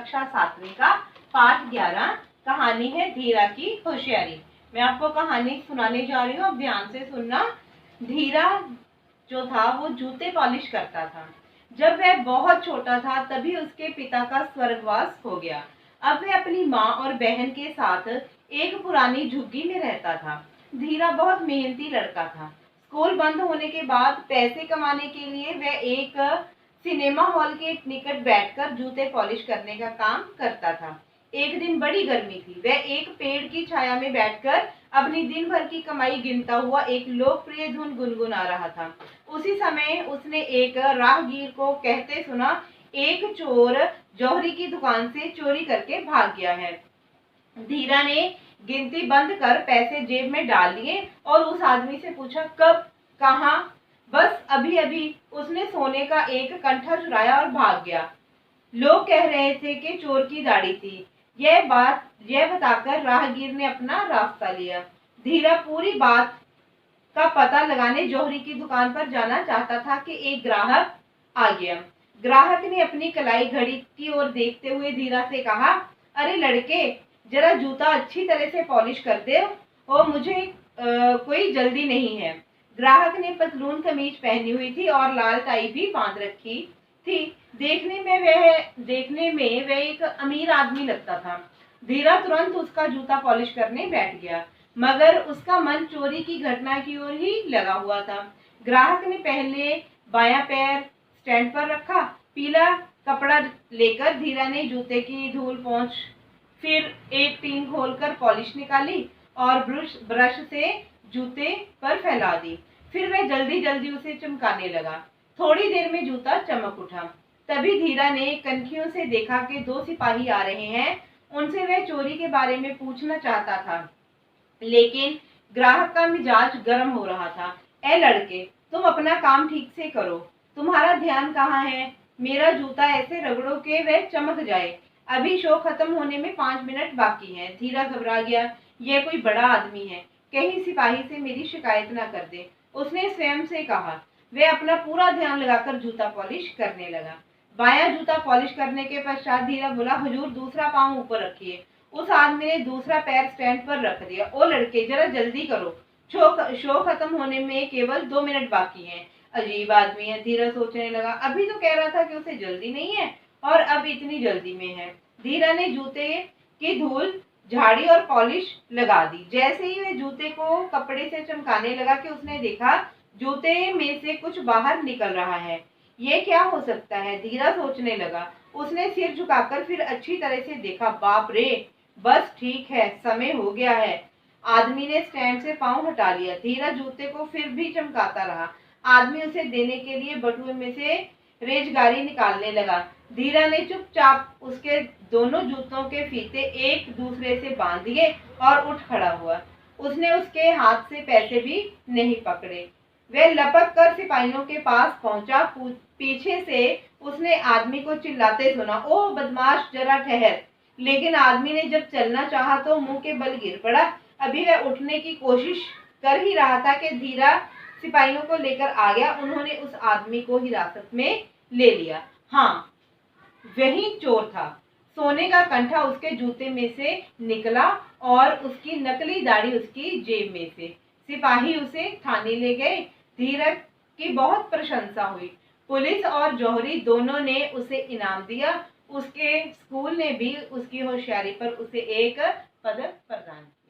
कक्षा 7वीं का पाठ 11 कहानी है धीरा की होशियारी। मैं आपको कहानी सुनाने जा रही हूँ, अब ध्यान से सुनना। धीरा जो था वो जूते पॉलिश करता था। जब वह बहुत छोटा था तभी उसके पिता का स्वर्गवास हो गया। अब वह अपनी माँ और बहन के साथ एक पुरानी झुग्गी में रहता था। धीरा बहुत मेहनती लड़का था। स्कूल बंद होने के बाद पैसे कमाने के लिए वह एक सिनेमा हॉल के निकट बैठकर जूते पॉलिश करने का काम करता था। एक दिन बड़ी गर्मी थी। वह एक पेड़ की छाया में बैठकर अपनी दिन भर की कमाई गिनता हुआ एक लोकप्रिय धुन गुनगुना रहा था। उसी समय उसने एक राहगीर को कहते सुना, एक चोर जौहरी की दुकान से चोरी करके भाग गया है। धीरा ने गिनती बंद कर पैसे जेब में डाल लिए और उस आदमी से पूछा, कब, कहाँ? बस अभी अभी। उसने सोने का एक कंठा चुराया और भाग गया। लोग कह रहे थे कि चोर की दाढ़ी थी। यह बताकर राहगीर ने अपना रास्ता लिया। धीरा पूरी बात का पता लगाने जौहरी की दुकान पर जाना चाहता था कि एक ग्राहक आ गया। ग्राहक ने अपनी कलाई घड़ी की ओर देखते हुए धीरा से कहा, अरे लड़के, जरा जूता अच्छी तरह से पॉलिश कर दे, और मुझे कोई जल्दी नहीं है। ग्राहक ने पतलून कमीज पहनी हुई थी और लाल टाई भी बांध रखी थी। देखने में वह एक अमीर आदमी लगता था। धीरा तुरंत उसका जूता पॉलिश करने बैठ गया, मगर उसका मन चोरी की घटना की ओर ही लगा हुआ था। ग्राहक ने पहले बायां पैर स्टैंड पर रखा। पीला कपड़ा लेकर धीरा ने जूते की धूल पोंछ, फिर एक टीन खोलकर पॉलिश निकाली और ब्रश से जूते पर फैला दी। फिर वह जल्दी जल्दी उसे चमकाने लगा। थोड़ी देर में जूता चमक उठा। तभी धीरा ने कनखियों से देखा कि 2 सिपाही आ रहे हैं। उनसे वह चोरी के बारे में पूछना चाहता था, लेकिन ग्राहक का मिजाज गर्म हो रहा था। ए लड़के, तुम अपना काम ठीक से करो। तुम्हारा ध्यान कहाँ है? मेरा जूता ऐसे रगड़ो के वह चमक जाए। अभी शो खत्म होने में 5 मिनट बाकी हैं। धीरा घबरा गया। यह कोई बड़ा आदमी है, कहीं सिपाही से मेरी शिकायत ना कर दे, उसने स्वयं से कहा। वह अपना पूरा ध्यान लगाकर जूता पॉलिश करने लगा। बायां जूता पॉलिश करने के पश्चात धीरा बोला, हुजूर दूसरा पांव ऊपर रखिए। उस आदमी ने दूसरा पैर स्टैंड पर रख दिया। ओ लड़के, जरा जल्दी करो, शो खत्म होने में केवल 2 मिनट बाकी हैं। अजीब आदमी है, धीरा सोचने लगा। अभी तो कह रहा था कि उसे जल्दी नहीं है और अब इतनी जल्दी में है। धीरा ने जूते की धूल झाड़ी और पॉलिश लगा दी। जैसे ही वह जूते को कपड़े से चमकाने लगा कि उसने देखा जूते में से कुछ बाहर निकल रहा है। ये क्या हो सकता है? धीरा सोचने लगा। उसने सिर झुकाकर फिर अच्छी तरह से देखा। बाप रे, बस ठीक है, समय हो गया है। आदमी ने स्टैंड से पांव हटा लिया। धीरा जूते को फिर भी चमकाता रहा। आदमी उसे देने के लिए बटुए में से रेजगारी निकालने लगा। धीरा ने चुपचाप उसके दोनों जूतों के फीते एक दूसरे से बांध दिए और उठ खड़ा हुआ। उसने उसके हाथ से पैसे भी नहीं पकड़े। वह लपक कर सिपाहियों के पास पहुंचा। पीछे से उसने आदमी को चिल्लाते सुना, ओ बदमाश, जरा ठहर। लेकिन आदमी ने जब चलना चाहा तो मुंह के बल गिर पड़ा। अभी वह उठने की कोशिश कर ही रहा था कि धीरा सिपाहियों को लेकर आ गया। उन्होंने उस आदमी को हिरासत में ले लिया। हाँ, वही चोर था। सोने का कंठा उसके जूते में से निकला और उसकी नकली दाढ़ी उसकी जेब में से। सिपाही उसे थाने ले गए। धीरा की बहुत प्रशंसा हुई। पुलिस और जौहरी दोनों ने उसे इनाम दिया। उसके स्कूल ने भी उसकी होशियारी पर उसे एक पदक प्रदान किया।